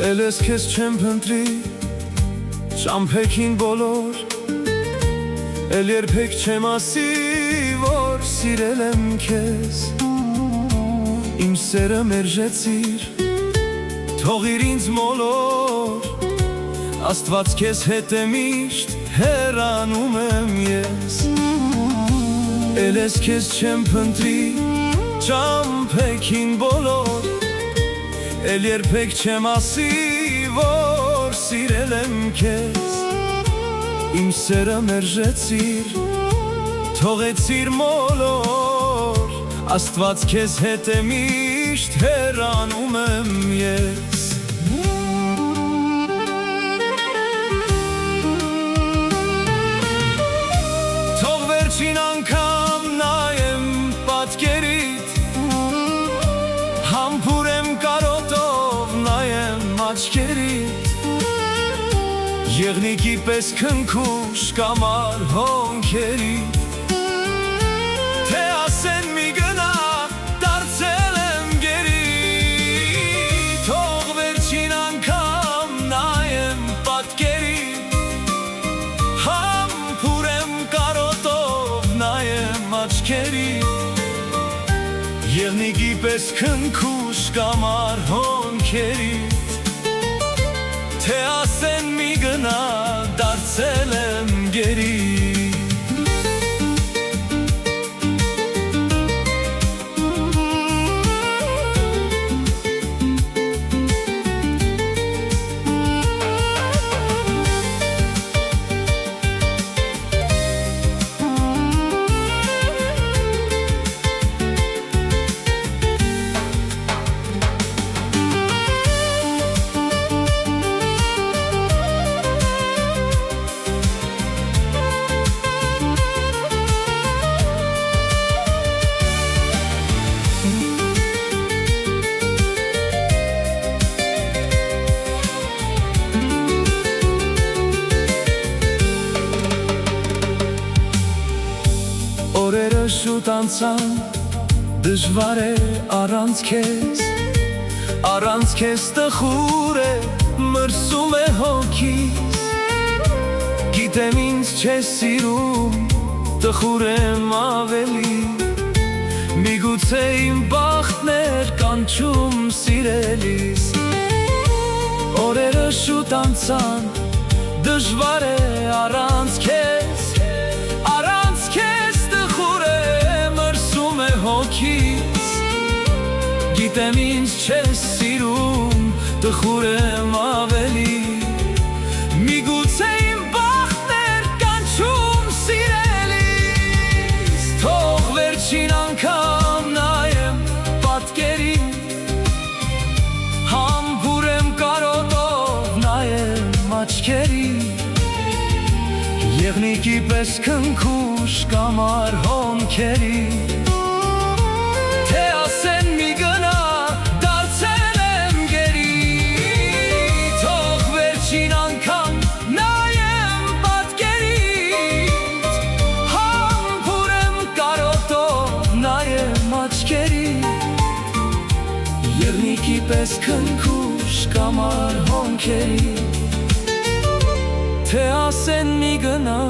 Էլ ես քեզ չեմ փնտրի ճամփեքին բոլոր Էլ երբեք չեմ ասի որ սիրել եմ քեզ Իմ սերը մերժեցիր թողիր ինձ մոլոր Աստված քեզ հետ է միշտ հեռանում եմ ես Էլ ես քեզ չեմ փնտրի ճամփեքին բոլոր Էլ երբեք չեմ ասի որ սիրել եմ քեզ Իմ սերը մերժեցիր թողեցիր մոլոր Աստված քեզ հետ է միշտ հեռանում եմ ես Թող վերջին անգամ նայեմ պատկերիդ Համբուրեմ կարոտով նայեմ աչքերիդ Եղնիկի պես քնքուշ կամար հոնքերիդ Թե ասեն մի գնա դարձել եմ գերի Թող վերջին անգամ նայեմ պատկերիդ Համբուրեմ կարոտով նայեմ աչքերիդ Եղնիկի պես քնքուշ կամար հոնքերիդ Թե ասեն մի գնա դարձել եմ գերի Օրերը շուտ անցան, դժվար է առանց քեզ տխուր է, մրսում է հոգիս Գիտեմ ինձ չես սիրում, տխուր եմ ավելի Միգուցե իմ բախտն էր կանչում սիրելիս Օրերը շուտ անցան, դժվար է առանց քեզ հոգիս Գիտեմ ինձ չես սիրում, տխուր եմ ավելի Միգուցե իմ բախտն էր կանչում սիրելիս Թող վերջին անգամ նայեմ պատկերիդ Համբուրեմ կարոտով նայեմ աչքերիդ Եղնիկի պես քնքուշ կամար հոնքերիդ Թե ասեն մի գնա դարձել եմ գերի Թող վերջին անգամ նայեմ պատկերիդ Համբուրեմ կարոտով նայեմ աչքերիդ Եղնիկի պես քնքուշ կամար հոնքերիդ Թե ասեն մի գնա